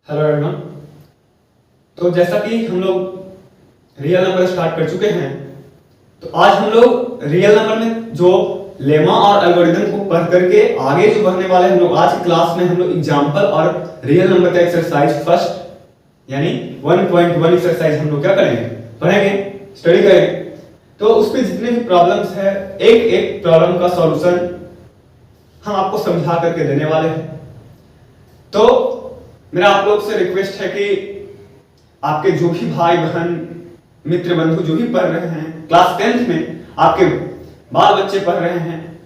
Hello everyone. तो जैसा कि हम लोग रियल नंबर स्टार्ट कर चुके हैं, तो आज हम लोग रियल नंबर में जो लेमा और एल्गोरिथम को पढ़ करके आगे जो बढ़ने वाले हैं, हम लोग आज की क्लास में हम लोग एग्जांपल और रियल नंबर का एक्सरसाइज फर्स्ट यानी 1.1 एक्सरसाइज हम लोग क्या करेंगे, पढ़ेंगे, स्टडी करेंगे। तो उस पे जितने भी प्रॉब्लम्स है, एक एक प्रॉब्लम का सॉल्यूशन हम आपको समझा करके देने वाले हैं। तो मेरा आप लोग से रिक्वेस्ट है कि आपके जो भी भाई बहन मित्र बंधु जो भी पढ़ रहे हैं क्लास 10th में, आपके बाल बच्चे पढ़ रहे हैं,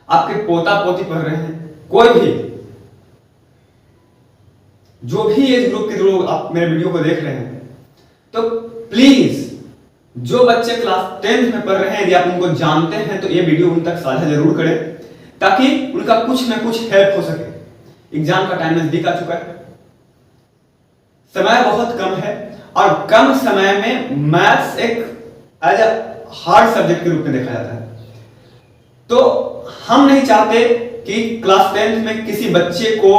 आपके पोता पोती पढ़ रहे हैं, कोई भी जो भी एज ग्रुप के लोग आप मेरे वीडियो को देख रहे हैं, तो प्लीज जो बच्चे क्लास 10th में पढ़ रहे हैं, यदि आप उनको जानते हैं तो ये वीडियो उन तक साझा जरूर करें, ताकि उनका कुछ ना कुछ हेल्प हो सके। एग्जाम का टाइम नजदीक आ चुका है, समय बहुत कम है और कम समय में मैथ्स एक एज अ हार्ड सब्जेक्ट के रूप में देखा जाता है। तो हम नहीं चाहते कि क्लास 10th में किसी बच्चे को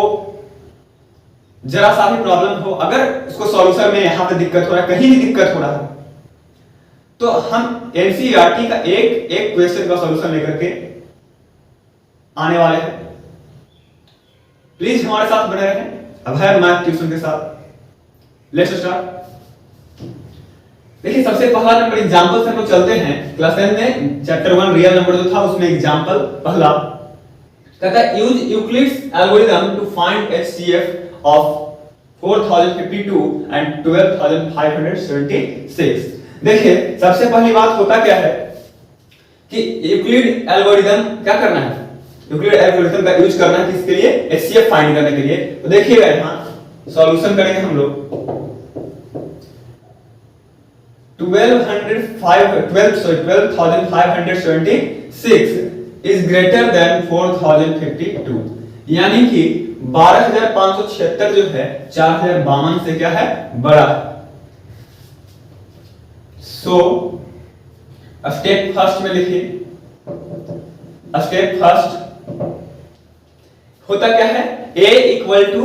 जरा सा भी प्रॉब्लम हो, अगर उसको सॉल्यूशन में यहां पे दिक्कत हो रहा है, कहीं भी दिक्कत हो रहा है, तो हम एनसीईआरटी का एक एक क्वेश्चन का सॉल्यूशन लेकर के आने वाले हैं। प्लीज हमारे साथ बने रहें अभय मैथ ट्यूशन के साथ। Let's start. देखिए, सबसे पहला नंबर एग्जांपल से हम लोग चलते हैं। क्लास 10 में चैप्टर 1 रियल नंबर जो था उसमें एग्जांपल पहला कहता है use Euclid's algorithm to find HCF of 4052 and 12576। देखिए, सबसे पहली बात होता क्या है कि यूक्लिड एल्गोरिथम क्या करना है, यूक्लिड एल्गोरिथम का यूज करना है किसके लिए, एचसीएफ फाइंड करने के लिए। तो देखिएगा यहां सॉल्यूशन करेंगे हम लोग। 12576 is greater than 4052, यानी कि 12576 जो है 4052 से क्या है, बड़ा है। सो स्टेप फर्स्ट में लिखिए, स्टेप फर्स्ट होता क्या है, a equal to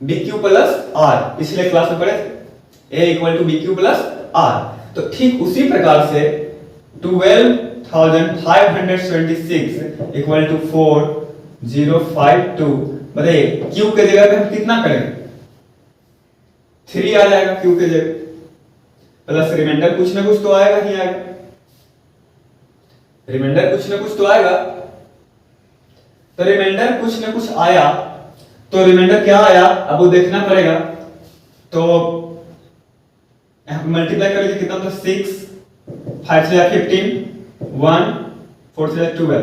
b q plus r, पिछले क्लास में पढ़े थे, a equal to b q plus r. तो ठीक उसी प्रकार से 12576 इक्वल टू 4052, बताइए क्यू के जगह पे हम कितना करेंगे, 3 आ जाएगा क्यू के जगह, प्लस रिमाइंडर कुछ ना कुछ तो आएगा ही आएगा, रिमाइंडर कुछ ना कुछ तो आएगा। तो रिमाइंडर कुछ ना कुछ आया, तो रिमाइंडर क्या आया अब वो देखना पड़ेगा। तो यहां पे मल्टीप्लाई करेंगे, कितना होता है 6, 5 से 15, 1, 4 से 12,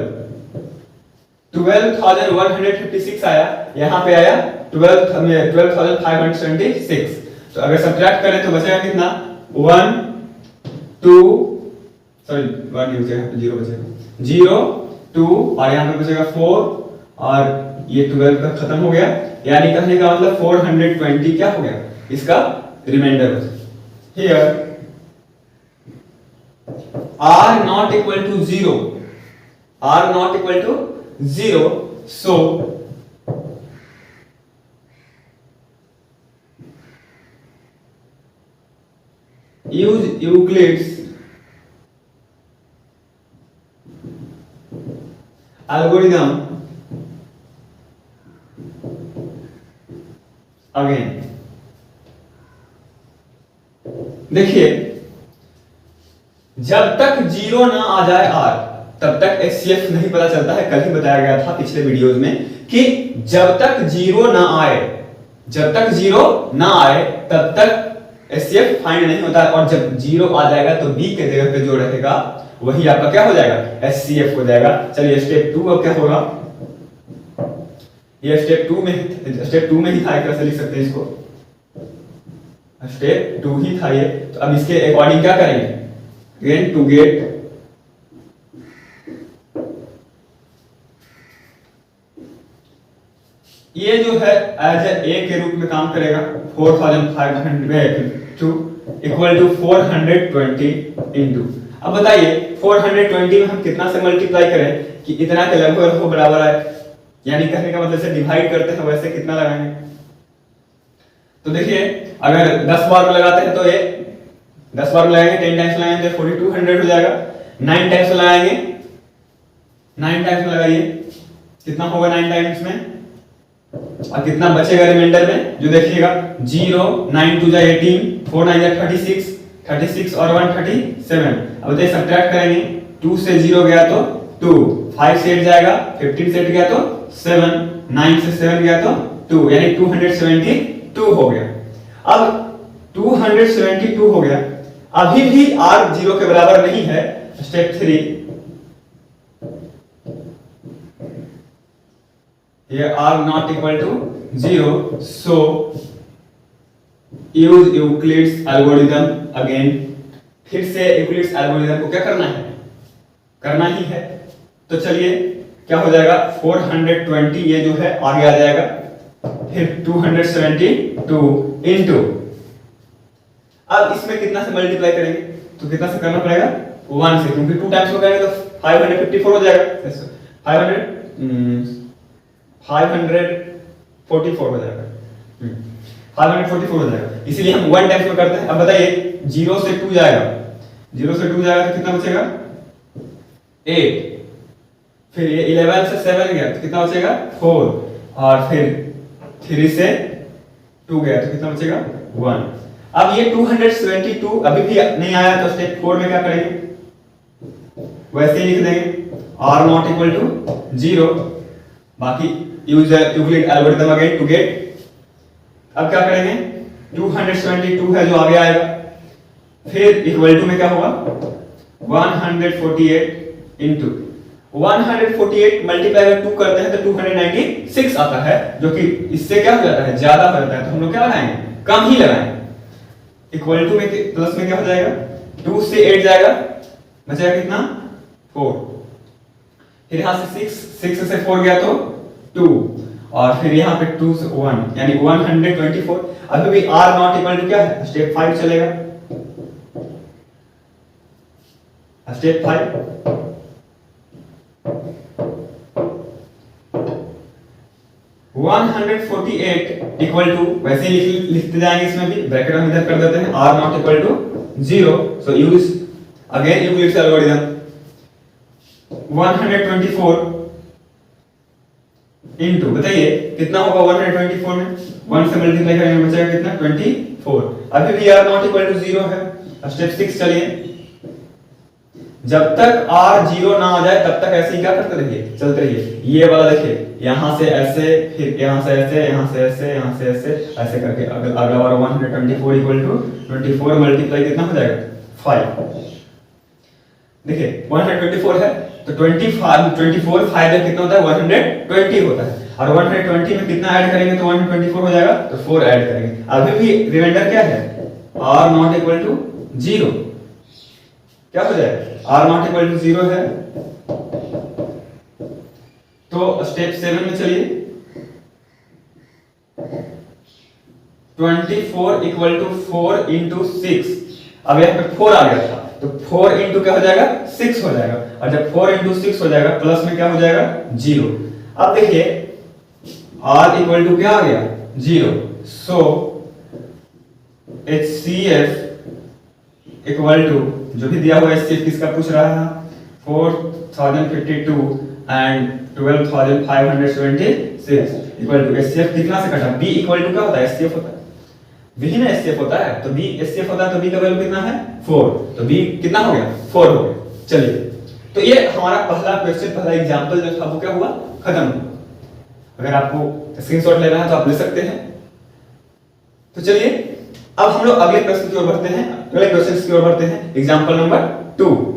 12156 आया, यहां पे आया 12576। तो अगर सब्ट्रैक्ट करें तो बचेगा कितना, 1 2 सॉरी 1 नहीं बचेगा, 0 बचेगा, 0 2 और यहां पे बचेगा 4 और ये 12 का खत्म हो गया, यानी कहने का मतलब 420 क्या हो गया, इसका रिमाइंडर बचा। Here r not equal to 0, r not equal to 0, so use Euclid's algorithm again. देखिए, जब तक 0 ना आ जाए r, तब तक एचसीएफ नहीं पता चलता है। कल ही बताया गया था पिछले वीडियोस में कि जब तक 0 ना आए, जब तक 0 ना आए तब तक एचसीएफ फाइंड नहीं होता है, और जब 0 आ जाएगा तो b के जगह पे जो रहेगा वही आपका क्या हो जाएगा, एचसीएफ हो जाएगा। चलिए स्टेप 2 अब क्या होगा, ये स्टेप 2 में ही था, एक तरह से लिख सकते हैं इसको, स्टेप 2 ही था ये। तो अब इसके अकॉर्डिंग क्या करेंगे, अगेन टू गेट ये जो है एज ए के रूप में काम करेगा, 4502 इक्वल टू 420 इंटू। अब बताइए 420 में हम कितना से मल्टीप्लाई करें कि इतना के लगभग बराबर आए, यानी कहने का मतलब से डिवाइड करते हैं वैसे कितना लगाएंगे। तो देखिए अगर 10 बार में लगाते हैं तो ये 10 बार में लगाएंगे, 10 टाइम्स लगाएंगे तो 4200 हो जाएगा। 9 टाइम्स लगाएंगे, 9 टाइम्स में लगाइए कितना होगा 9 टाइम्स में, और कितना बचेगा रिमाइंडर में जो देखिएगा 0, 9 2 18, 4 9 36, 36 और 1 37। अब देखिए सब्ट्रैक्ट करेंगे, 2 से 0 गया तो 2, 5 से 8 जाएगा, 15 से 8 गया तो 7, 9 से 7 गया तो 2, यानी 272 हो गया। अब 272 हो गया, अभी भी r 0 के बराबर नहीं है। स्टेप 3, ये r not equal to 0, so use Euclid's algorithm again। फिर से यूक्लिड्स एल्गोरिथम को क्या करना है, करना ही है। तो चलिए क्या हो जाएगा 420 ये जो है आगे आ जाएगा, फिर 272 इनटू, अब इसमें कितना से मल्टीप्लाई करेंगे तो कितना से करना पड़ेगा 1 से, क्योंकि 2 टाइम्स में करेंगे तो 554 हो जाएगा, 544 हो जाएगा, 544 हो जाएगा, इसीलिए हम 1 टाइम्स में करते हैं। अब बताइए 0 से 2 जाएगा, 0 से 2 जाएगा तो कितना बचेगा 8, फिर ये 11 से 7 गया तो कितना बचेगा 4, और फिर 3 से 2 गया तो कितना बचेगा 1। अब ये 272 अभी भी नहीं आया तो स्टेप 4 में क्या करेंगे, वैसे ही लिख देंगे r not equal to 0, बाकी use Euclid algorithm again to get. अब क्या करेंगे 272 है जो आगे आएगा, फिर इक्वल टू में क्या होगा 148 इनटू 148 मल्टीप्लाई अगर 2 करते हैं तो 296 आता है, जो कि इससे क्या हो जाता है ज्यादा हो जाता है, तो हम लोग क्या लगाएंगे कम ही लगाएंगे। इक्वल टू में प्लस में क्या हो जाएगा 2 से 8 जाएगा, बचेगा कितना 4, फिर यहां से 6 से 4 गया तो 2, और फिर यहाँ पे 2 से 1 यानी 124। अभी भी r नॉट इक्वल टू क्या है, स्टेप 5 चलेगा, स्टेप 5 148 इक्वल टू, वैसे ही लिखते जाएंगे, इसमें भी ब्रैकेट हम इधर कर देते हैं r not equal to 0, so use again Euclid's algorithm 124 into, बताइए कितना होगा 124 में, 1 से मल्टीप्लाई करेंगे बचेगा कितना 24। अभी भी r नॉट इक्वल टू 0 है। अब स्टेप 6 चलिए, जब तक r 0 ना आ जाए तब तक ऐसे ही क्या करते रहिए, चलते रहिए। ये वाला देखिए यहां से ऐसे, फिर यहां से ऐसे, यहां से ऐसे, यहां से ऐसे, ऐसे करके अगला बार 124 इक्वल टू 24 मल्टीप्लाई कितना हो जाएगा 5। देखिए 124 है तो 24 5 में कितना होता है 120 होता है, और 120 में कितना ऐड करेंगे तो 124 हो जाएगा, तो 4 ऐड करेंगे। अभी भी रिमाइंडर क्या है r नॉट इक्वल टू 0, क्या हो जाएगा r नॉट इक्वल टू 0 है। तो स्टेप 7 में चलिए 24 इक्वल टू 4 इंटू 6, अब यहाँ पे 4 आ गया था तो 4 इंटू क्या हो जाएगा 6 हो जाएगा, और जब 4 इंटू 6 हो जाएगा प्लस में क्या हो जाएगा 0। अब देखिए r इक्वल टू क्या आ गया 0, सो HCF इक्वल टू, जो भी दिया हुआ HCF किसका पूछ रहा है 4052 एंड 12576 इक्वल टू HCF कितना से कटा, b इक्वल टू क्या होता है HCF होता है, v ही ना HCF होता है, तो b HCF होता है तो b का वैल्यू कितना है 4, तो b कितना हो गया 4 हो गया। चलिए तो ये हमारा पहला क्वेश्चन, पहला एग्जांपल जो था वो क्या हुआ खत्म। अगर आपको स्क्रीनशॉट लेना है तो आप ले सकते हैं। तो चलिए अब हम लोग अगले प्रश्न की ओर बढ़ते हैं, अगले क्वेश्चन की ओर बढ़ते हैं, एग्जांपल नंबर 2।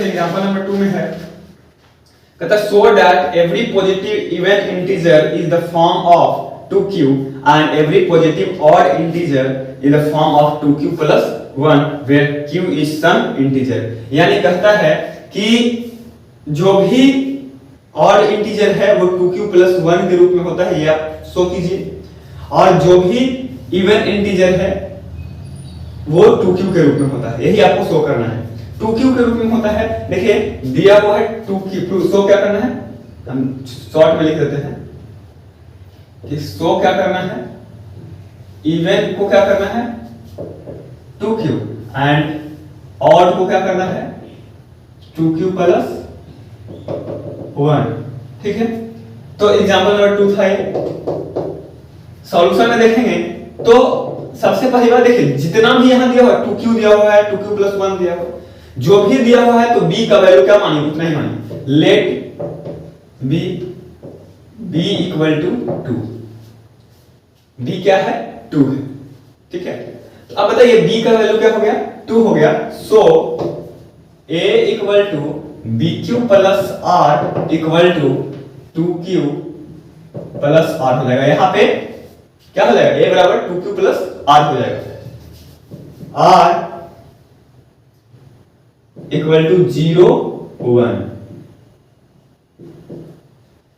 एग्जांपल नंबर 2 में है, कहता है so that every positive even integer is the form of 2q and every positive odd integer is the form of 2q plus 1 where q is some integer। यानी कहता है कि जो भी ऑड इंटीजर है वो 2q प्लस 1 के रूप में होता है, ये आप शो कीजिए। और जो भी इवन इंटीजर है वो 2q के रूप में होता है, यही आपको शो करना है। 2q के रूप में होता है, देखिए दिया हुआ है 2q, शो क्या करना है, हम शॉर्ट में लिख देते हैं कि शो क्या करना है, इवन को क्या करना है 2q, एंड ऑड को क्या करना है 2q प्लस 1। ठीक है, तो एग्जांपल नंबर 2 था ये। सॉल्यूशन में देखेंगे तो सबसे पहली बात देखिए, जितना भी यहां दिया हुआ है 2q दिया हुआ है, 2q प्लस 1 दिया हुआ है, जो भी दिया हुआ है तो b का वैल्यू क्या मानिए, उतना ही मानिए। Let b equal to 2, b क्या है 2 है। ठीक है, तो अब बताइए b का वैल्यू क्या हो गया 2 हो गया, so a equal to bq plus r equal to 2q plus r हो जाएगा। यहां पे क्या हो जाएगा, a बराबर 2q प्लस r हो जाएगा। r equal to 0 1।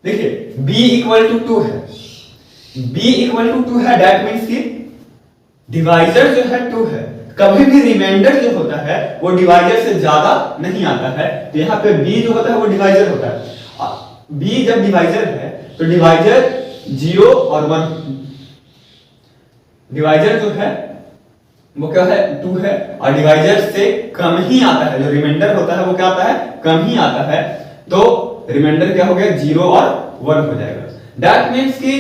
देखिए b इक्वल टू 2 है, b इक्वल टू 2 है, दैट मीन्स कि डिवाइजर जो है 2 है। कभी भी रिमाइंडर जो होता है वो डिवाइजर से ज्यादा नहीं आता है, तो यहाँ पे b जो होता है वो डिवाइजर होता है। b जब डिवाइजर है तो डिवाइजर 0 और 1, डिवाइजर जो है वो क्या है 2 है, और डिवाइजर से कम ही आता है, जो रिमाइंडर होता है वो क्या आता है कम ही आता है, तो रिमाइंडर क्या हो गया 0 और 1 हो जाएगा। दैट मीन्स कि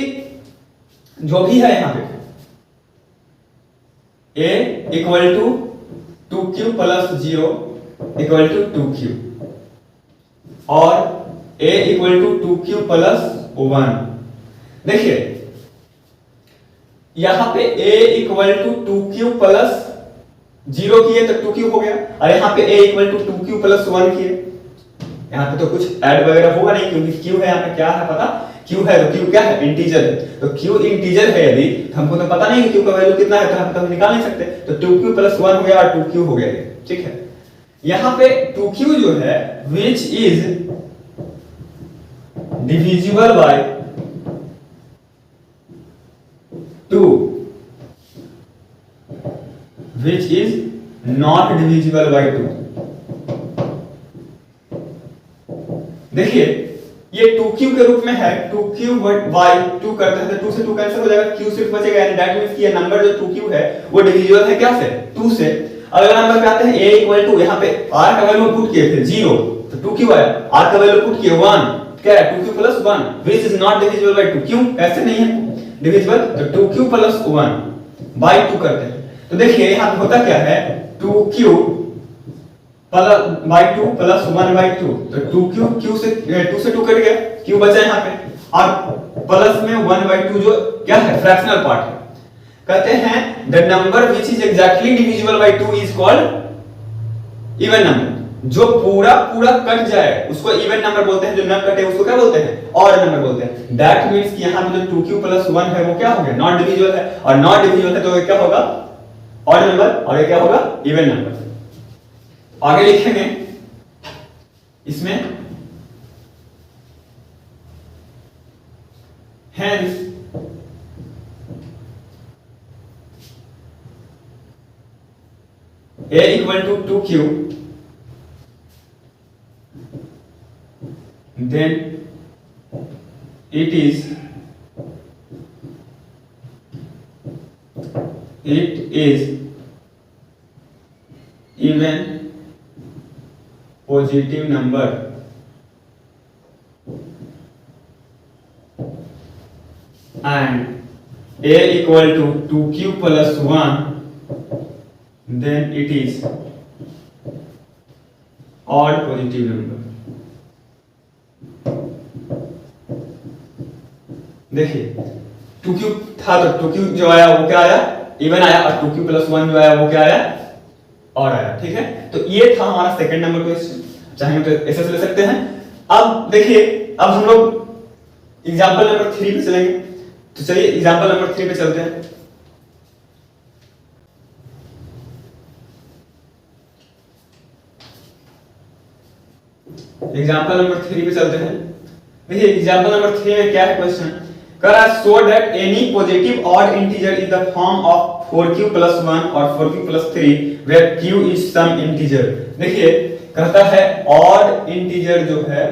जो भी है यहाँ पे a equal to 2q plus 0 equal to 2q, और a equal to 2q plus 1। देखिए यहां पे a equal to 2q plus 0 किए तो 2q हो गया, और यहां पे a equal to 2q plus 1 किए, यहां पे तो कुछ ऐड वगैरह होगा नहीं क्योंकि q है, यहां पे क्या है पता, q है, तो q क्या है इंटीजर है, तो q इंटीजर है, यदि तो हमको तो पता नहीं कि q का वैल्यू कितना है, तो हम निकाल नहीं सकते, तो 2q प्लस 1 हो गया और 2q हो गया ये। ठीक है, यहां पे 2q जो है which is divisible by 2, which is not divisible by 2। देखिए ये 2q के रूप में है, 2q by 2 करते हैं तो 2 से 2 कैंसिल हो जाएगा, q सिर्फ बचेगा, यानी दैट मींस कि ये नंबर जो 2q है वो डिविजिबल है क्या से 2 से। अगला नंबर पे आते हैं a इक्वल टू, यहाँ पे r का वैल्यू पुट किए थे 0 तो 2q आया, r का वैल्यू पुट किए 1, क्या है 2q plus 1 which is not divisible by 2, क्यों कैसे नहीं है डिविजिबल, तो 2q प्लस 1 by 2 करते हैं, तो देखिए यहाँ पे होता क्या है 2q बाई 2 प्लस 1 बाई 2, तो 2q q से 2 से 2 कट गया, q बचा यहाँ पे, और प्लस में 1 बाई 2 जो क्या है फ्रैक्शनल पार्ट है। कहते हैं the number which is exactly divisible by 2 is called even number. जो पूरा पूरा कट जाए उसको इवन नंबर बोलते हैं, जो न कटे उसको क्या बोलते हैं ऑड नंबर बोलते हैं। दैट मींस कि यहाँ पे जो 2q प्लस 1 है वो क्या हो गया नॉट डिविजिबल है, और नॉट डिविजिबल है तो ये क्या होगा ऑड नंबर, और ये क्या होगा इवन नंबर। आगे लिखेंगे इसमें hence a equal to 2q, then it is even positive number and a equal to 2q plus 1, then it is odd positive number। देखिए 2q था तो 2q जो आया वो क्या आया इवन आया, और 2q प्लस 1 जो आया वो क्या आया और आया। ठीक है, तो ये था हमारा सेकंड नंबर क्वेश्चन, चाहेंगे तो ऐसे ले सकते हैं। अब देखिए अब हम लोग एग्जांपल नंबर 3 पे चलेंगे, तो चलिए एग्जांपल नंबर 3 पे चलते हैं। एग्जांपल नंबर 3 पे चलते हैं। देखिए एग्जांपल नंबर 3 में क्या है क्वेश्चन, कर show that any positive odd integer is the form of 4q + 1 और 4q + 3 where q is some integer. देखिए कहता है ऑड इंटीजर जो है,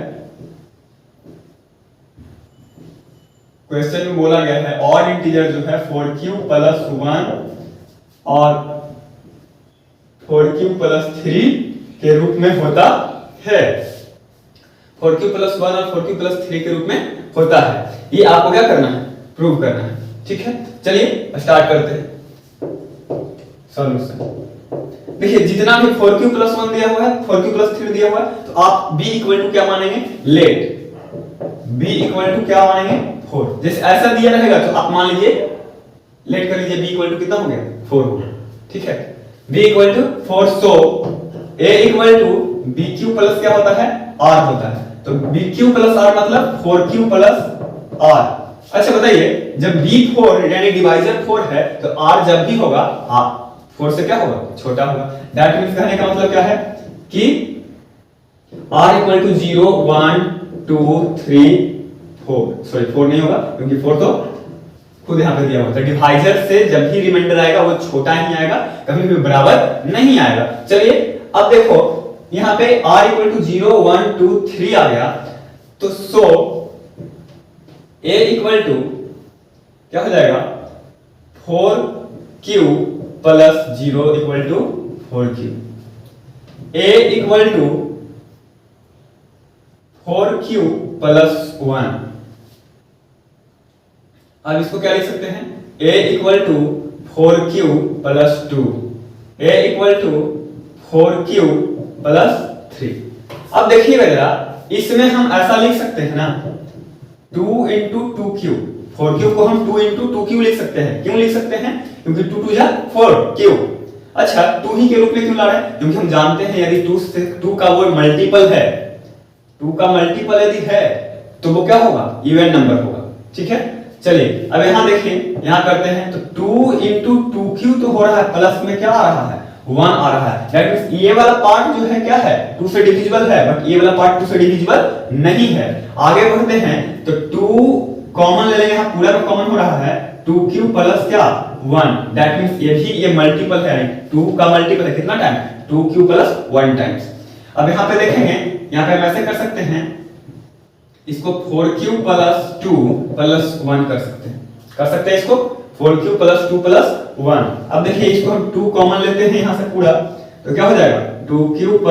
क्वेश्चन में बोला गया है ऑड इंटीजर जो है 4q + 1 और 4q + 3 के रूप में होता है। 4q + 1 और 4q + 3 के रूप में होता है। ये आपको क्या करना है, प्रूव करना है। ठीक है, चलिए स्टार्ट करते हैं सॉल्यूशन। देखिए जितना भी 4q + 1 दिया हुआ है, 4q + 3 दिया हुआ है, तो आप b = क्या मानेंगे, लेट b = क्या मानेंगे 4। जैसे ऐसा दिया रहेगा तो आप मान लीजिए लेट कर लीजिए, b = कितना हो गया 4 हो गया। ठीक है, b = 4, so a = bq plus क्या होता है r होता है। तो bq + r मतलब 4q + r। अच्छा बताइए, जब b4 यानी डिवाइजर 4 है तो r जब भी होगा 4 से क्या होगा, छोटा होगा। दैट मींस कहने का मतलब क्या है कि r = 0 1 2 3 4, सॉरी 4 नहीं होगा क्योंकि 4 तो खुद यहाँ पे दिया हुआ था। डिवाइजर से जब भी रिमाइंडर आएगा वो छोटा ही आएगा, कभी भी बराबर नहीं आएगा। चलिए अब देखो यहाँ पे r = 0 1 2 3 आ गया, तो सो a = क्या हो जाएगा 4q + 0 = 4q। a = 4q + 1। अब इसको क्या लिख सकते हैं, a = 4q + 2, a = 4q + 3। अब देखिएगा जरा, इसमें हम ऐसा लिख सकते हैं ना 2 × 2q, 4q को हम 2 × 2q लिख सकते हैं। क्यों लिख सकते हैं, क्योंकि 2 2 4 q। अच्छा 2 ही के रूप में क्यों ला रहे हैं, क्योंकि हम जानते हैं यदि 2 से 2 का वो मल्टीपल है, 2 का मल्टीपल यदि है तो वो क्या होगा, इवन नंबर होगा। ठीक है, चलिए अब यहां देखिए, यहां करते हैं तो 2 × 2q तो हो रहा है, प्लस में क्या आ रहा है 1 आ रहा है। दैट मींस ये वाला पार्ट जो है क्या है 2 से डिविजिबल है, बट ये वाला पार्ट 2 से डिविजिबल नहीं है। आगे बढ़ते हैं तो 2 कॉमन ले लेंगे, यहां पूरा में कॉमन हो रहा है 2q + क्या 1। दैट मींस ये भी ये मल्टीपल है, 2 का मल्टीपल है कितना टाइम 2q + 1 टाइम्स। अब यहां पे देखेंगे, यहां पे हम ऐसे कर सकते हैं, इसको 4q + 2 + 1 कर सकते हैं इसको 4q + 2 + 1। अब देखिए इसको हम 2 कॉमन लेते हैं यहां से पूरा, तो क्या हो जाएगा 2q +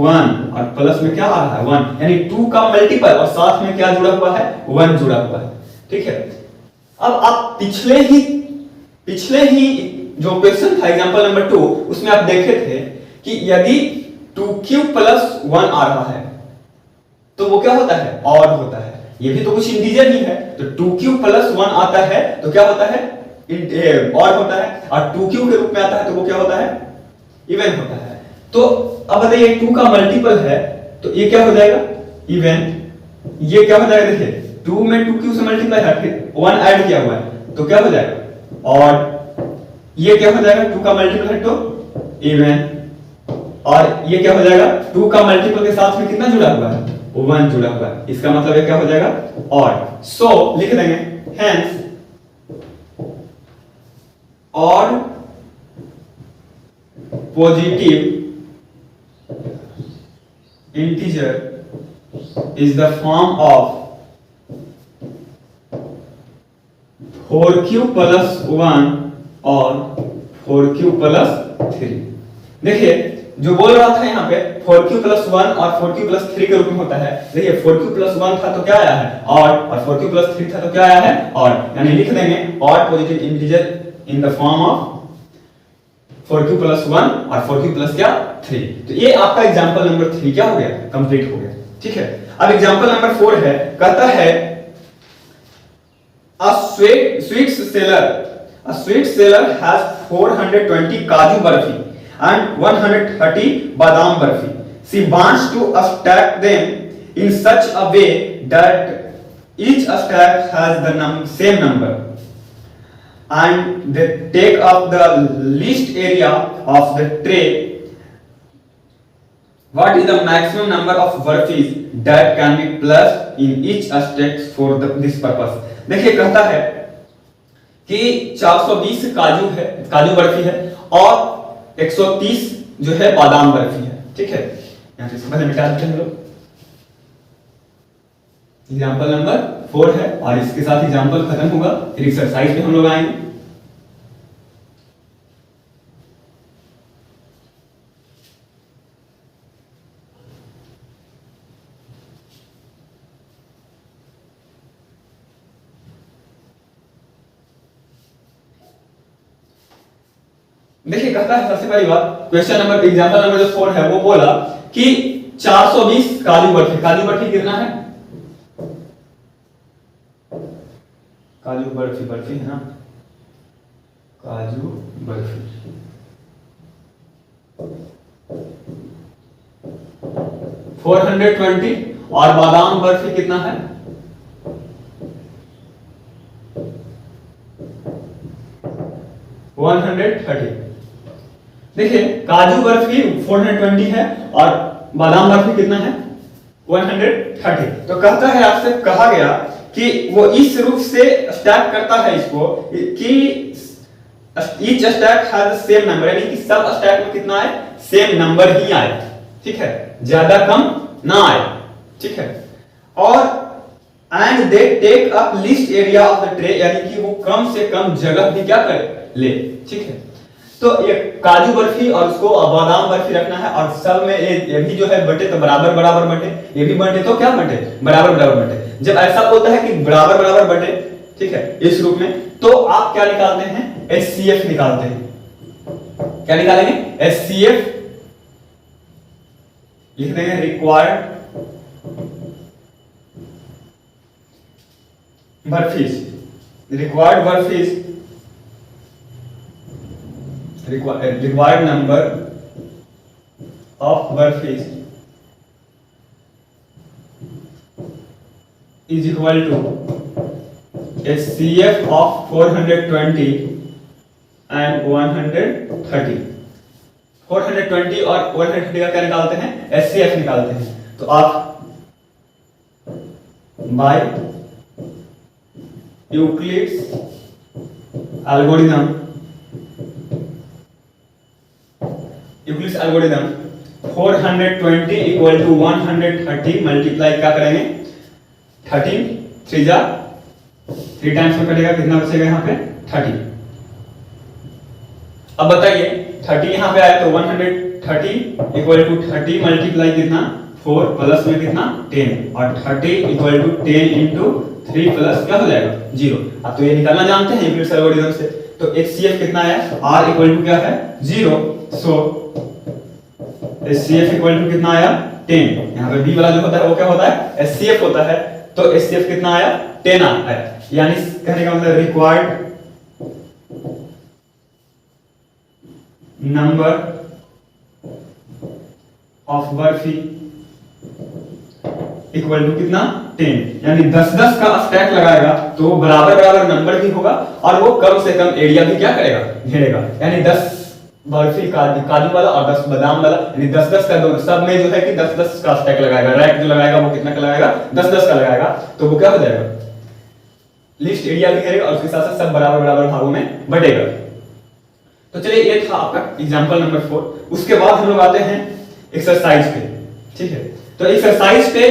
1 और प्लस में क्या आ रहा है 1, यानी 2 का मल्टीपल और साथ में क्या जुड़ा हुआ है 1 जुड़ा हुआ है। ठीक है, अब आप पिछले ही जो क्वेश्चन था एग्जांपल नंबर 2, उसमें आप देखे थे कि यदि 2q + 1 आ रहा है तो वो क्या होता है ऑड होता है। ये भी तो कुछ इंटीजर ही है, तो 2q + 1 आता है तो क्या होता है ऑड होता है, और 2q के रूप में आता है तो वो क्या होता है इवन होता है। तो अब बताइए 2 का मल्टीपल है तो ये क्या हो जाएगा इवन, ये क्या हो जाएगा, देखिए 2 में 2q से मल्टीप्लाई है फिर 1 ऐड किया हुआ है तो क्या हो जाएगा ऑड। ये क्या हो जाएगा 2 का मल्टीपल है तो इवन, और ये क्या हो जाएगा 2 का मल्टीपल के साथ में कितना जुड़ा हुआ है 1 जुड़ा हुआ है, इसका मतलब ये क्या हो जाएगा ऑड। सो लिख देंगे hence odd positive integer is the form of 4q + 1 और 4q + 3। देखिए जो बोल रहा था यहाँ पे 4q + 1 और 4q + 3 के रूप में होता है। देखिए 4q + 1 था तो क्या आया है ऑड, और 4q + 3 था तो क्या आया है ऑड, यानी लिख देंगे odd positive integer in the form of 4q + 1 और 4q + क्या 3। तो ये आपका एग्जांपल नंबर 3 क्या हो गया कंप्लीट हो गया। ठीक है, अब एग्जांपल नंबर 4 है, कहता है a sweet seller has 420 काजू बर्फी and 130 बादाम barfi. She wants to stack them in such a way that each stack has the same number, and they take up the least area of the tray what is the maximum number of barfis that can be placed in each stack for this purpose. देखिए कहता है कि 420 काजू बर्फी है और 130 जो है बादाम बर्फी है। ठीक है, यहां से पहले मिटा देते हैं हम लोग। एग्जाम्पल नंबर 4 है और इसके साथ एग्जाम्पल खत्म होगा, फिर एक्सरसाइज में हम लोग आएंगे। देखिए कहता है सबसे पहली बात, क्वेश्चन नंबर एग्जांपल नंबर जो 4 है वो बोला कि 420 काजू बर्फी कितना है? काजू बर्फी है ना, काजू बर्फी 420 और बादाम बर्फी कितना है? 130। देखिए काजू बर्फी 420 है और बादाम बर्फी कितना है? 130। तो कहता है आपसे कहा गया कि वो इस रूप से स्टैक करता है इसको कि each stack has the same number, यानी कि सब स्टैक में कितना आए? सेम नंबर ही आए। ठीक है, ज्यादा कम ना आए। ठीक है, और and they take up least area of the tray, यानी कि वो कम से कम जगह भी क्या करे? ले। ठीक है, तो ये काजू बर्फी और उसको बादाम बर्फी रखना है और सब में ये भी जो है बटे तो बराबर बराबर बटे, ये भी बटे तो क्या बटे? बराबर बराबर बटे। जब ऐसा होता है कि बराबर बराबर बटे, ठीक है, इस रूप में, तो आप क्या निकालते हैं? HCF निकालते हैं। क्या निकालेंगे? HCF लिख देंगे, required बर्फीज, required number of burfis is equal to HCF of 420 and 130। 420 और 130 का क्या निकालते हैं? HCF निकालते हैं। तो आप by Euclid's algorithm 420 equal to 130 multiply क्या करेंगे? 13 3 जा 3 टाइम्स में कटेगा, कितना बचेगा यहाँ पे? 30। अब बताइए 30 यहाँ पे आया तो 130 इक्वल टू 30 मल्टीप्लाई कितना? 4 प्लस में कितना? 10 और 30 इक्वल टू 10 इंटू 3 प्लस क्या हो जाएगा? 0। अब तो ये निकालना जानते हैं यूक्लिड्स एल्गोरिथम से। तो HCF कितना आया? R इक्वल टू क्या है? 0। सो HCF इक्वल टू कितना आया? 10। यहाँ पे B वाला जो होता है वो क्या होता है? HCF होता है। तो HCF कितना आया? 10 आया। यानी कहने का मतलब required number of barfi equal to कितना? 10। यानी 10-10 का स्टैक लगाएगा तो बराबर बराबर नंबर भी होगा और वो कम से कम एरिया भी क्या करेगा? घेरेगा। यानी 10 बर्फी काजू वाला और 10 बादाम वाला, यानी 10-10 का दोनों सब में जो है कि 10-10 का स्टैक लगाएगा। रैक जो लगाएगा वो कितना का लगाएगा? 10-10 का लगाएगा। तो वो क्या हो जाएगा? लिस्ट एरिया भी घेरेगा और उसके साथ साथ सब बराबर बराबर भागों में बटेगा। तो चलिए ये था आपका एग्जांपल नंबर 4। उसके बाद हम लोग आते हैं एक्सरसाइज पे। ठीक है, तो एक्सरसाइज पे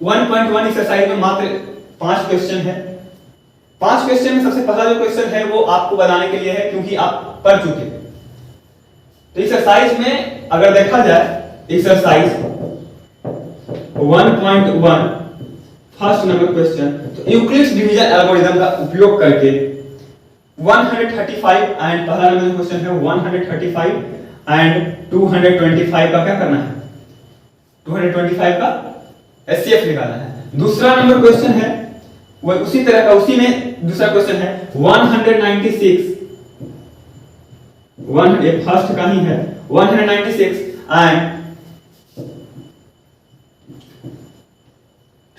1.1 एक्सरसाइज में मात्र 5 क्वेश्चन है। 5 क्वेश्चन में सबसे पहला जो क्वेश्चन है वो आपको बनाने के लिए है क्योंकि आप पढ़ चुके हैं। तो एक्सरसाइज में अगर देखा जाए एक्सरसाइज 1.1 फर्स्ट नंबर क्वेश्चन, तो यूक्लिड्स डिवीजन एल्गोरिथम का उपयोग करके 135 एंड पहला नंबर क्वेश्चन है 135 एंड 225 का क्या करना है? 225 का HCF निकालना है। दूसरा नंबर क्वेश्चन है वो उसी तरह का, उसी में दूसरा क्वेश्चन है 196 ये फर्स्ट का ही है 196 एंड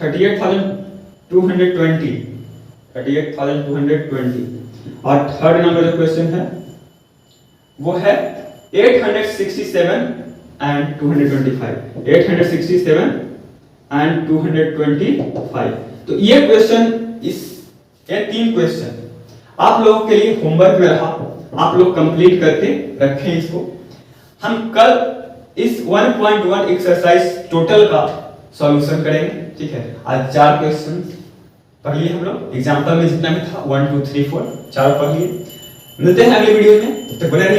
38,220 और थर्ड नंबर जो क्वेश्चन है वो है 867 एंड 225, 867 एंड 225। तो ये क्वेश्चन, ये 3 क्वेश्चन आप लोगों के लिए होमवर्क में रहा, आप लोग कंप्लीट करके रखें इसको। हम कल इस 1.1 एक्सरसाइज टोटल का सॉल्यूशन करेंगे, ठीक है। आज 4 क्वेश्चन पढ़ लिए हम लोग, एग्जाम्पल में जितना भी था 1 2 3 4 4 पढ़ लिए। मिलते हैं अगले वीडियो में, तब तक बने रहिए।